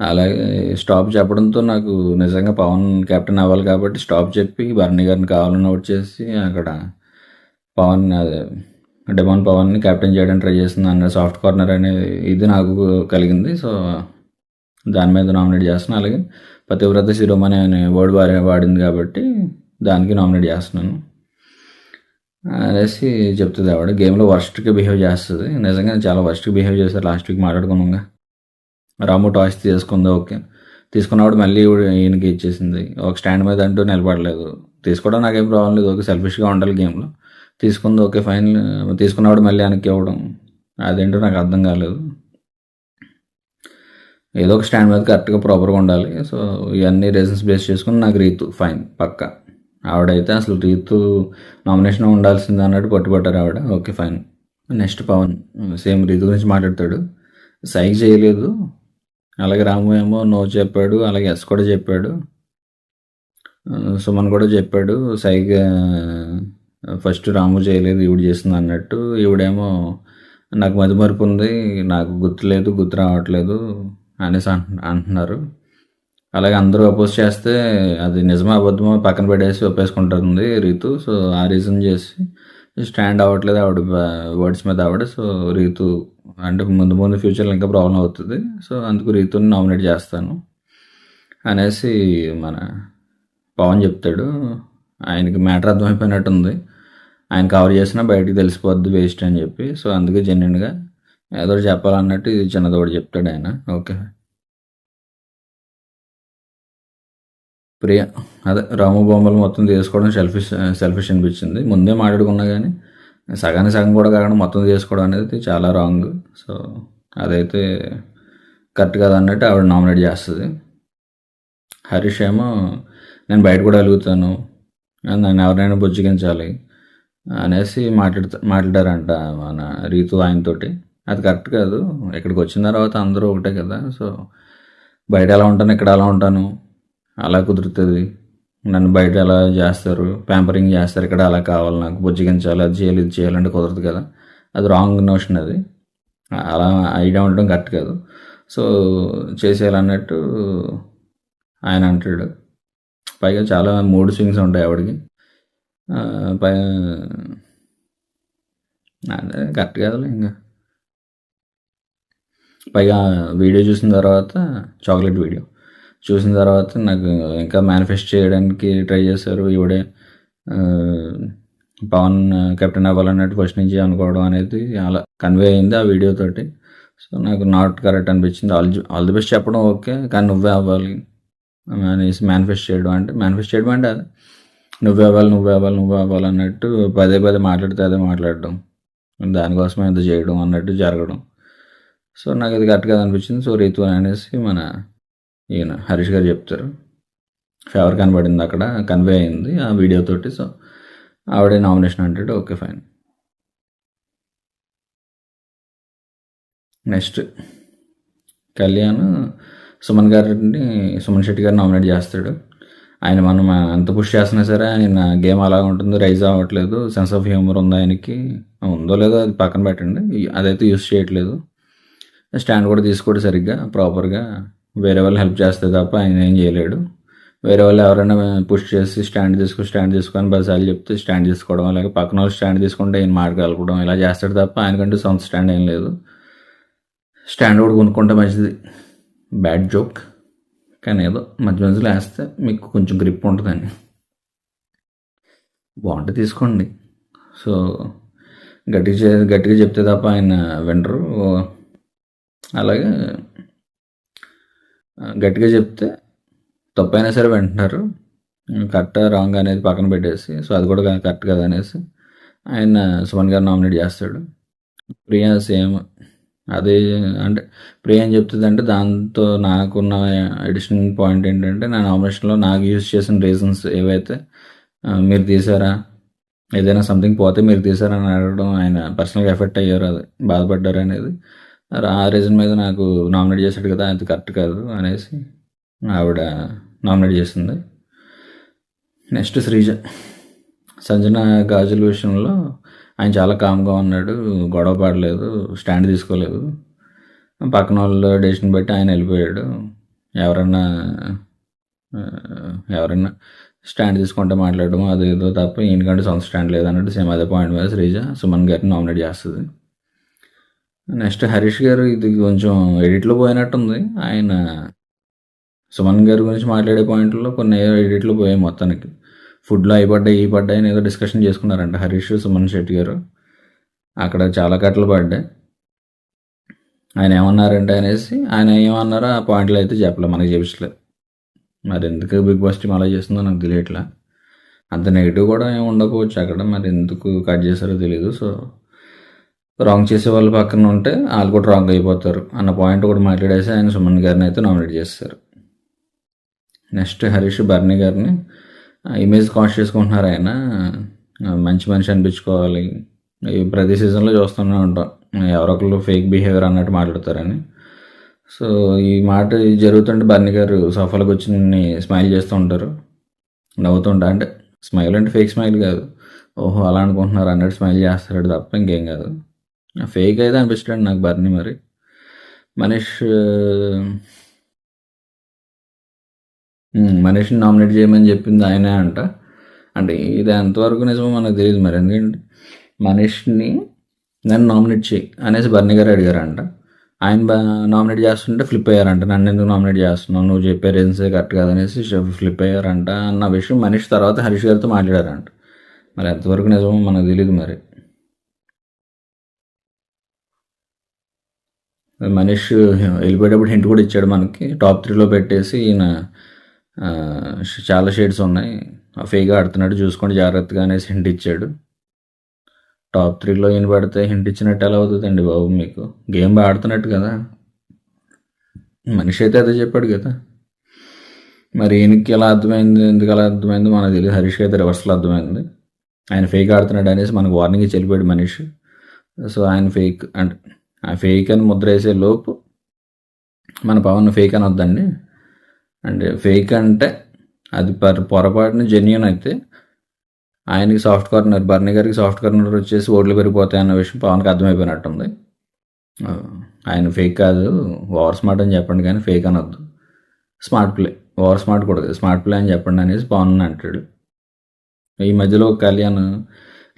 అలాగే స్టాప్ చెప్పడంతో నాకు నిజంగా పవన్ కెప్టెన్ అవ్వాలి కాబట్టి స్టాప్ చెప్పి బర్నీ గారిని కావాలని అవుట్ చేసి అక్కడ డెమాన్ పవన్ని కెప్టెన్ చేయడానికి ట్రై చేస్తుంది అన్న సాఫ్ట్ కార్నర్ అనేది ఇది నాకు కలిగింది. సో దాని మీద నామినేట్ చేస్తున్నాను. అలాగే పతివ్రత శిరోమణి అనే వర్డ్ వాడింది కాబట్టి దానికి నామినేట్ చేస్తున్నాను అనేసి చెప్తుంది ఆవిడ. గేమ్లో వర్స్ట్గా బిహేవ్ చేస్తుంది. నిజంగా చాలా వర్స్ట్గా బిహేవ్ చేశారు. లాస్ట్ వీక్ మాట్లాడుకున్నాగా. రాము టాస్ తీసుకుంది, ఓకే తీసుకున్నప్పుడు మళ్ళీ ఈయనకి ఇచ్చేసింది. ఒక స్టాండ్ మీద అంటూ నిలబడలేదు. తీసుకోవడం నాకేం ప్రాబ్లం లేదు, ఓకే సెల్ఫిష్గా ఉండాలి గేమ్లో. తీసుకుంది ఓకే ఫైన్, తీసుకున్నప్పుడు మళ్ళీ వెనక్కి ఇవ్వడం అదేంటో నాకు అర్థం కాలేదు. ఏదో ఒక స్టాండ్ మీద కరెక్ట్గా ప్రాపర్గా ఉండాలి. సో ఇవన్నీ రీజన్స్ బేస్ చేసుకుని నాకు రీతు ఫైన్ పక్కా. ఆవిడైతే అసలు రీతు నామినేషన్ ఉండాల్సింది అన్నట్టు పట్టుబట్టారు ఆవిడ. Okay fine. Next Pavan same Ritu గురించి మాట్లాడతాడు. సైక్ చేయలేదు, అలాగే రాము ఏమో నో చెప్పాడు, అలాగే ఎస్ కూడా చెప్పాడు, సుమన్ కూడా చెప్పాడు. సైగ్ ఫస్ట్ రాము చేయలేదు ఈవిడ చేస్తుంది అన్నట్టు. ఈవిడేమో నాకు మతిమరుపు ఉంది, నాకు గుర్తులేదు, గుర్తు రావట్లేదు అనేసి అంటున్నారు. అలాగే అందరూ అపోజ్ చేస్తే అది నిజమో అబద్ధమో పక్కన పెట్టేసి ఒప్పేసుకుంటుంది రీతు. సో ఆ రీజన్ చేసి స్టాండ్ అవ్వట్లేదు ఆవిడ వర్డ్స్ మీద ఆవిడ. సో రీతు అంటే ముందు ఫ్యూచర్లో ఇంకా ప్రాబ్లం అవుతుంది. సో అందుకు రీతుని నామినేట్ చేస్తాను అనేసి మన పవన్ చెప్తాడు. ఆయనకి మ్యాటర్ అర్థమైపోయినట్టుంది. ఆయన కవర్ చేసినా బయటికి తెలిసిపోద్ది వేస్ట్ అని చెప్పి. సో అందుకే జెన్యున్గా ఏదో చెప్పాలన్నట్టు ఇది చిన్నది ఒకటి చెప్తాడు ఆయన. ఓకే. ప్రియ అదే రాము బొమ్మలు మొత్తం తీసుకోవడం సెల్ఫిష్ అనిపించింది. ముందే మాట్లాడుకున్నా కానీ సగానికి సగం కూడా కాకుండా మొత్తం తీసుకోవడం అనేది చాలా రాంగ్. సో అదైతే కరెక్ట్ కాదు అన్నట్టు ఆవిడ నామినేట్ చేస్తుంది. హరీష్ ఏమో నేను బయట కూడా అలుగుతాను, నన్ను ఎవరైనా బుజ్జగించాలి అనేసి మాట్లాడారంట మన రీతు ఆయనతోటి. అది కరెక్ట్ కాదు. ఇక్కడికి వచ్చిన తర్వాత అందరూ ఒకటే కదా. సో బయట ఎలా ఉంటాను, ఇక్కడ ఎలా ఉంటాను, అలా కుదురుతుంది. నన్ను బయట ఎలా చేస్తారు, ప్యాంపరింగ్ చేస్తారు, ఇక్కడ అలా కావాలి, నాకు బుజ్జగించాలి, అది చేయాలి, ఇది చేయాలంటే కుదరదు కదా. అది రాంగ్ నోషన్. అది అలా ఐడియా ఉండడం కరెక్ట్ కాదు. సో చేసేయాలన్నట్టు ఆయన అంటాడు. పైగా చాలా మూడ్ స్వింగ్స్ ఉంటాయి ఆవిడకి. పై కరెక్ట్ కాదులే. ఇంకా పైగా వీడియో చూసిన తర్వాత, చాక్లెట్ వీడియో చూసిన తర్వాత నాకు ఇంకా మేనిఫెస్ట్ చేయడానికి ట్రై చేశారు. ఈవిడే పవన్ కెప్టెన్ అవ్వాలన్నట్టు ఫస్ట్ నుంచి అనుకోవడం అనేది అలా కన్వే అయింది ఆ వీడియోతోటి. సో నాకు నాట్ కరెక్ట్ అనిపించింది. ఆల్ ది బెస్ట్ చెప్పడం ఓకే, కానీ నువ్వే అవ్వాలి అనేసి మేనిఫెస్ట్ చేయడం అంటే అది నువ్వే అవ్వాలి అన్నట్టు పదే మాట్లాడితే అదే మాట్లాడడం, దానికోసమే ఎంత చేయడం అన్నట్టు జరగడం. సో నాకు అది కరెక్ట్ కాదు అనిపించింది. సో రీతు అనేసి మన ఈయన హరీష్ గారు చెప్తారు. ఫేవర్ కనబడింది అక్కడ, కన్వే అయింది ఆ వీడియోతోటి. సో ఆవిడే నామినేషన్ అంటాడు. Okay fine. Next Kalyan Suman Shetty గారిని నామినేట్ చేస్తాడు. ఆయన మనం ఎంత పుష్ చేస్తున్నా సరే ఆయన గేమ్ అలా ఉంటుంది, రైజ్ అవ్వట్లేదు. సెన్స్ ఆఫ్ హ్యూమర్ ఉందా ఆయనకి, ఉందో లేదో అది పక్కన పెట్టండి, అదైతే యూస్ చేయట్లేదు. స్టాండ్ కూడా తీసుకోడు సరిగ్గా ప్రాపర్గా. వేరే వాళ్ళు హెల్ప్ చేస్తే తప్ప ఆయన ఏం చేయలేడు. వేరే వాళ్ళు ఎవరైనా పుష్ చేసి స్టాండ్ తీసుకొని 10 సార్లు చెప్తే స్టాండ్ తీసుకోవడం, లేక పక్కన వాళ్ళు స్టాండ్ తీసుకుంటే ఆయన మాట కలపడం, ఇలా చేస్తాడు తప్ప ఆయనకంటూ సొంత స్టాండ్ ఏం లేదు. స్టాండ్ కూడా కొనుక్కుంటే మంచిది. బ్యాడ్ జోక్, కానీ ఏదో మధ్యలో వేస్తే మీకు కొంచెం గ్రిప్ ఉంటుందని. బాగుంటే తీసుకోండి. సో గట్టిగా చెప్తే తప్ప ఆయన వినరు. అలాగే గట్టిగా చెప్తే తప్పైనా సరే వింటున్నారు. కరెక్ట్ రాంగ్ అనేది పక్కన పెట్టేసి, సో అది కూడా కరెక్ట్ కదా అనేసి ఆయన సుమన్ గారు నామినేట్ చేస్తాడు. ప్రియా సేమ్ అదే. అంటే ప్రియా ఏం చెప్తుంది అంటే, దాంతో నాకున్న అడిషనల్ పాయింట్ ఏంటంటే, నా నామినేషన్లో నాకు యూజ్ చేసిన రీజన్స్ ఏవైతే మీరు తీసారా, ఏదైనా సంథింగ్ పోతే మీరు తీసారని అడగడం, ఆయన పర్సనల్గా ఎఫెక్ట్ అయ్యారు, అది బాధపడ్డారు అనేది, ఆ రీజన్ మీద నాకు నామినేట్ చేశాడు కదా, అది కరెక్ట్ కాదు అనేసి ఆవిడ నామినేట్ చేసింది. నెక్స్ట్ శ్రీజ. సంజన గాజుల విషయంలో ఆయన చాలా కామ్గా ఉన్నాడు, గొడవ పడలేదు, స్టాండ్ తీసుకోలేదు. పక్కన వాళ్ళ డెసిషన్ బట్టి ఆయన వెళ్ళిపోయాడు. ఎవరన్నా స్టాండ్ తీసుకుంటే మాట్లాడడం అదేదో తప్ప ఈయనకంటే సొంత స్టాండ్ లేదన్నట్టు సేమ్ అదే పాయింట్ మీద శ్రీజ సుమన్ గారిని నామినేట్ చేస్తుంది. నెక్స్ట్ హరీష్ గారు, ఇది కొంచెం ఎడిట్లో పోయినట్టుంది. ఆయన సుమన్ గారి గురించి మాట్లాడే పాయింట్లో కొన్ని ఎడిట్లో పోయాయి మొత్తానికి. ఫుడ్లో ఈ పడ్డాయి అని ఏదో డిస్కషన్ చేసుకున్నారంట హరీష్ సుమన్ శెట్టి గారు. అక్కడ చాలా కట్టలు పడ్డాయి. ఆయన ఏమన్నారంటే అనేసి, ఆయన ఏమన్నారో ఆ పాయింట్లో అయితే చెప్పలే, మనకి చూపించలేదు. మరి ఎందుకు బిగ్ బాస్ టీమ్ అలా చేస్తుందో నాకు తెలియట్లా. అంత నెగిటివ్ కూడా ఏమి ఉండకపోవచ్చు అక్కడ, మరి ఎందుకు కట్ చేస్తారో తెలియదు. సో రాంగ్ చేసే వాళ్ళు పక్కన ఉంటే వాళ్ళు కూడా రాంగ్ అయిపోతారు అన్న పాయింట్ కూడా మాట్లాడేసి ఆయన సుమన్ గారిని అయితే నామినేట్ చేస్తారు. నెక్స్ట్ హరీష్ బర్నీ గారిని ఇమేజ్ కాస్ట్ చేసుకుంటున్నారు. ఆయన మంచి మనిషి అనిపించుకోవాలి, ప్రతి సీజన్లో చూస్తూనే ఉంటాం ఎవరొకరు ఫేక్ బిహేవియర్ అన్నట్టు మాట్లాడతారని. సో ఈ మాట జరుగుతుంటే బర్నీ గారు సోఫాలకు వచ్చి స్మైల్ చేస్తూ ఉంటారు, నవ్వుతుంటా. అంటే స్మైల్ అంటే ఫేక్ స్మైల్ కాదు, ఓహో అలా అనుకుంటున్నారు అన్నట్టు స్మైల్ చేస్తాడు తప్ప ఇంకేం కాదు. ఫేక్ అయితే అనిపించలేదు నాకు బర్నీ. మరి మనీష్ని నామినేట్ చేయమని చెప్పింది ఆయనే అంట. అంటే ఇది ఎంతవరకు నిజమో మనకు తెలియదు మరి, ఎందుకంటే మనీష్ని నన్ను నామినేట్ చేయి అనేసి బర్నీ గారు అడిగారంట. ఆయన నామినేట్ చేస్తుంటే ఫ్లిప్ అయ్యారంట, నన్ను ఎందుకు నామినేట్ చేస్తున్నావు, నువ్వు చెప్పే రీజన్సే కరెక్ట్ కాదనేసి ఫ్లిప్ అయ్యారంట అన్న విషయం మనీష్ తర్వాత హరీష్ గారితో మాట్లాడారంట. మరి ఎంతవరకు నిజమో మనకు తెలియదు. మరి మనీష్ వెళ్ళిపోయేటప్పుడు హింట్ కూడా ఇచ్చాడు మనకి, టాప్ 3లో పెట్టేసి ఈయన చాలా షేడ్స్ ఉన్నాయి, ఫేక్గా ఆడుతున్నాడు చూసుకోండి జాగ్రత్తగా అనేసి హింట్ ఇచ్చాడు. టాప్ 3లో ఈయన పడితే హింట్ ఇచ్చినట్టు ఎలా అవుతుందండి బాబు? మీకు గేమ్ బాగా ఆడుతున్నట్టు కదా, మనిషి అయితే అదే చెప్పాడు కదా. మరి ఈయనకి ఎలా అర్థమైంది, ఎందుకు అలా అర్థమైంది మనకు తెలియదు. హరీష్కి అయితే రివర్స్లో అర్థమైంది. ఆయన ఫేక్ ఆడుతున్నాడు అనేసి మనకు వార్నింగ్ ఇచ్చి వెళ్ళిపోయాడు మనిషి. సో ఆయన ఫేక్ అంటే ఆ ఫేక్ అని ముద్ర వేసే లోపు మన పవన్ ఫేక్ అని వద్దండి. అంటే ఫేక్ అంటే అది పొరపాటున జెన్యున్ అయితే ఆయనకి సాఫ్ట్ కార్నర్, బర్నీ గారికి సాఫ్ట్ కార్నర్ వచ్చేసి ఓట్లు పెరిగిపోతాయి అన్న విషయం పవన్కి అర్థమైపోయినట్టుంది. ఆయన ఫేక్ కాదు, ఓవర్ స్మార్ట్ అని చెప్పండి కానీ ఫేక్ అనొద్దు. స్మార్ట్ ప్లే, ఓవర్ స్మార్ట్ కూడా స్మార్ట్ ప్లే అని చెప్పండి అనేసి పవన్ అంటాడు. ఈ మధ్యలో కళ్యాణ్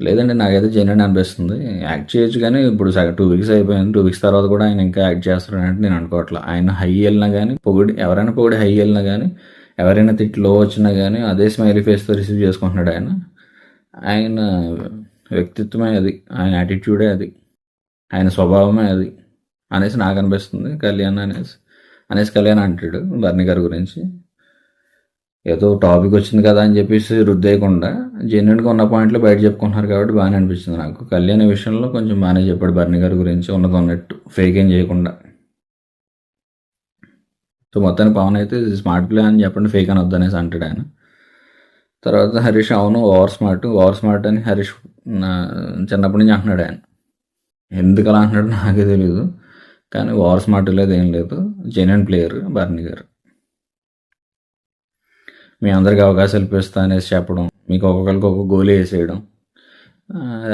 లేదండి నాకైతే జెన్యున్ అనిపిస్తుంది, యాక్ట్ చేయొచ్చు కానీ ఇప్పుడు 2 వీక్స్ అయిపోయింది, 2 వీక్స్ తర్వాత కూడా ఆయన ఇంకా యాక్ట్ చేస్తారని నేను అనుకోవట్లేదు. ఆయన హై వెళ్ళినా కానీ ఎవరైనా పొగిడి హై వెళ్ళినా కానీ, ఎవరైనా తిట్టి లో వచ్చినా కానీ అదే స్మైలీ ఫేస్తో రిసీవ్ చేసుకుంటున్నాడు. ఆయన వ్యక్తిత్వమే అది, ఆయన యాటిట్యూడే అది, ఆయన స్వభావమే అది అనేసి నాకు అనిపిస్తుంది. అనేసి కళ్యాణ్ అంటాడు బర్నీ గారి గురించి. ఏదో టాపిక్ వచ్చింది కదా అని చెప్పేసి రుద్దేయకుండా జెన్యున్గా ఉన్న పాయింట్లు బయట చెప్పుకుంటున్నారు కాబట్టి బాగానే అనిపించింది నాకు. కళ్యాణ్ విషయంలో కొంచెం బాగానే చెప్పాడు బర్నీ గారి గురించి, ఉన్నది ఉన్నట్టు ఫేక్ ఏం చేయకుండా. సో మొత్తానికి పవన్ అయితే స్మార్ట్ ప్లే అని చెప్పండి, ఫేక్ అని వద్దనేసి అంటాడు ఆయన. తర్వాత హరీష్ అవును ఓవర్ స్మార్ట్ అని హరీష్ చిన్నప్పటి నుంచి అంటున్నాడు. ఆయన ఎందుకు అలా అంటున్నాడు నాకే తెలియదు, కానీ ఓవర్ స్మార్ట్ లేదు ఏం లేదు, జెన్యున్ ప్లేయర్ బర్నీ గారు. మీ అందరికి అవకాశాలు ఇప్పిస్తా అనేసి చెప్పడం, మీకు ఒక్కొక్కరికి ఒక్కొక్క గోలీ వేసేయడం,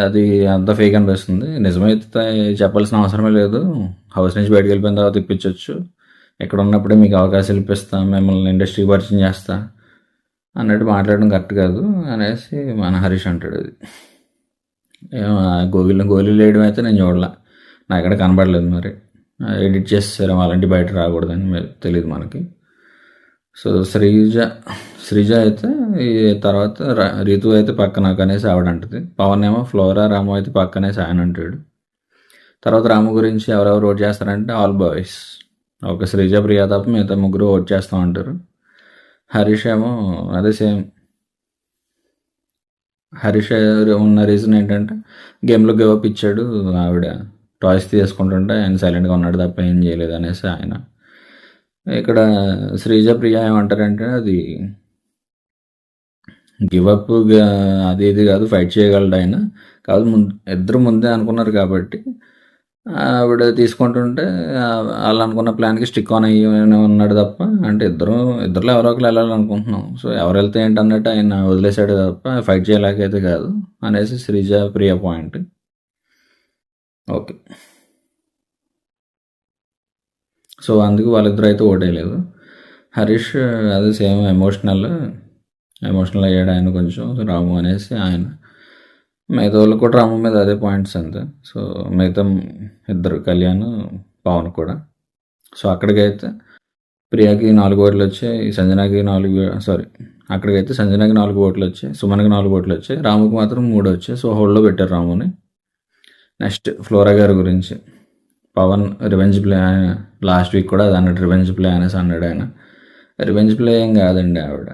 అది అంత ఫేక్ అనిపిస్తుంది. నిజమైతే చెప్పాల్సిన అవసరమే లేదు, హౌస్ నుంచి బయటకు వెళ్ళిపోయిన తర్వాత ఇప్పించవచ్చు, ఇక్కడ ఉన్నప్పుడే మీకు అవకాశాలు ఇప్పిస్తా, మిమ్మల్ని ఇండస్ట్రీకి పరిచయం చేస్తా అన్నట్టు మాట్లాడడం కరెక్ట్ కాదు అనేసి మన హరీష్ అంటాడు. అది గోళీలు వేయడం అయితే నేను చూడలే, నాకు ఎక్కడ కనబడలేదు. మరి ఎడిట్ చేసేసారేమో, అలాంటి బయట రాకూడదని తెలియదు మనకి. సో శ్రీజ అయితే ఈ తర్వాత రీతు అయితే పక్కన అనేసి ఆవిడ అంటుంది. పవన్ ఏమో ఫ్లోరా, రాము అయితే పక్కనేసి ఆయన అంటాడు. తర్వాత రాము గురించి ఎవరెవరు ఓట్ చేస్తారంటే ఆల్ బాయ్స్, ఒక శ్రీజ ప్రియా తప్ప మిగతా ముగ్గురు ఓట్ చేస్తూ ఉంటారు. హరీష్ ఏమో అదే సేమ్. హరీష్ ఉన్న రీజన్ ఏంటంటే గేమ్లో గివప్ ఇచ్చాడు, ఆవిడ టాయ్స్ తీసుకుంటుంటే ఆయన సైలెంట్గా ఉన్నాడు తప్ప ఏం చేయలేదు అనేసి ఆయన. ఇక్కడ శ్రీజ ప్రియ ఏమంటారంటే అది గివప్ అది ఇది కాదు, ఫైట్ చేయగలడు ఆయన కాదు, ఇద్దరు ముందే అనుకున్నారు కాబట్టి ఆవిడ తీసుకుంటుంటే వాళ్ళు అనుకున్న ప్లాన్కి స్టిక్ ఆన్ అయ్యి ఉన్నాడు తప్ప, అంటే ఇద్దరులో ఎవరో ఒకరు వెళ్ళాలనుకుంటున్నాం, సో ఎవరు వెళ్తే ఏంటన్నట్టు ఆయన వదిలేశాడు తప్ప ఫైట్ చేయలేకైతే కాదు అనేసి శ్రీజ ప్రియ పాయింట్. ఓకే, సో అందుకు వాళ్ళిద్దరు అయితే ఓటేయలేదు. హరీష్ అది సేమ్ ఎమోషనల్ అయ్యాడు ఆయన కొంచెం, రాము అనేసి ఆయన. మిగతా వాళ్ళు కూడా రాము మీద అదే పాయింట్స్ అంతే. సో మిగతా ఇద్దరు కళ్యాణ్, పవన్ కూడా. సో అక్కడికైతే ప్రియాకి 4 ఓట్లు వచ్చాయి, సంజనాకి అక్కడికైతే సంజనాకి 4 ఓట్లు వచ్చాయి, సుమన్కి 4 ఓట్లు వచ్చాయి, రాముకి మాత్రం 3 వచ్చాయి. సో హోల్డ్లో పెట్టారు రాముని. నెక్స్ట్ ఫ్లోరా గారి గురించి Pavan revenge play, last week కూడా అది అన్నట్టు రివెంజ్ ప్లే అనేసి అన్నాడు ఆయన. రివెంజ్ ప్లే ఏం కాదండి, ఆవిడ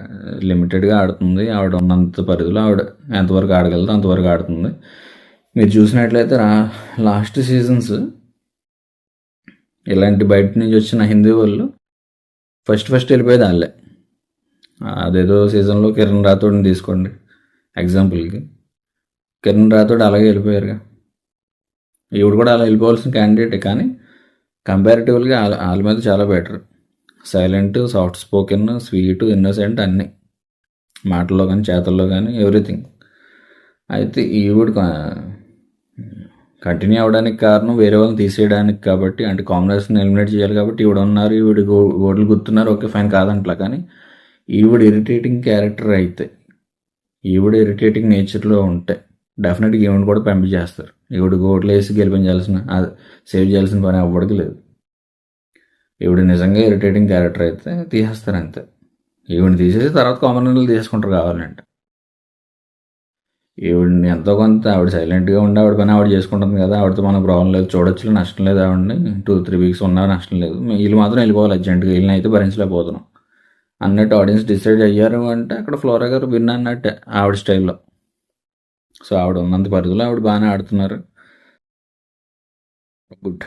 లిమిటెడ్గా ఆడుతుంది, ఆవిడ ఉన్నంత పరిధిలో ఆవిడ ఎంతవరకు ఆడగలదో అంతవరకు ఆడుతుంది. మీరు చూసినట్లయితే లాస్ట్ సీజన్స్ ఇలాంటి బయట నుంచి వచ్చిన హిందీ వాళ్ళు ఫస్ట్ వెళ్ళిపోయేది వాళ్ళే. అదేదో సీజన్లో కిరణ్ రాథోడ్ని తీసుకోండి ఎగ్జాంపుల్కి, కిరణ్ రాథోడ్ అలాగే వెళ్ళిపోయారుగా, ఈవిడ కూడా అలా వెళ్ళిపోవాల్సిన క్యాండిడేటే, కానీ కంపారిటివ్గా వాళ్ళ మీద చాలా better. Silent, soft spoken, sweet, innocent అన్నీ, మాటల్లో కానీ చేతల్లో కానీ ఎవ్రీథింగ్. అయితే ఈవిడ కంటిన్యూ అవ్వడానికి కారణం వేరే వాళ్ళని తీసేయడానికి కాబట్టి, అంటే కాంబినేషన్ ఎలిమినేట్ చేయాలి కాబట్టి ఈవిడ ఉన్నారు, ఈవిడ ఓట్లు గుర్తున్నారు, ఓకే ఫైన్ కాదంట్లా. కానీ ఈవిడ ఇరిటేటింగ్ క్యారెక్టర్ అయితే, ఈవిడ ఇరిటేటింగ్ నేచర్లో ఉంటే డెఫినెట్గా ఈవిడ కూడా పంపించేస్తారు. ఈవిడికి ఓట్లు వేసి గెలిపించాల్సిన, సేవ్ చేయాల్సిన పని అవ్వడికి లేదు. ఈవిడ నిజంగా ఇరిటేటింగ్ క్యారెక్టర్ అయితే తీసేస్తారు అంతే. ఈవిడిని తీసేసి తర్వాత కామన్లు తీసుకుంటారు కావాలంటే. ఈవిడిని ఎంతో కొంత ఆవిడ సైలెంట్గా ఉండి ఆవిడ పని ఆవిడ చేసుకుంటుంది కదా, ఆవిడతో మనకు ప్రాబ్లం లేదు, చూడొచ్చు, నష్టం లేదు. ఆవిడని 2-3 వీక్స్ ఉన్నా నష్టం లేదు, వీళ్ళు మాత్రం వెళ్ళిపోవాలి అర్జెంటుగా, వీళ్ళని అయితే భరించలేకపోతున్నాం అన్నట్టు ఆడియన్స్ డిసైడ్ అయ్యారు అంటే అక్కడ ఫ్లోరా గారు విన్ అన్నట్టే ఆవిడ స్టైల్లో. సో ఆవిడ ఉన్నంత పరిధిలో ఆవిడ బాగానే ఆడుతున్నారు. గుడ్.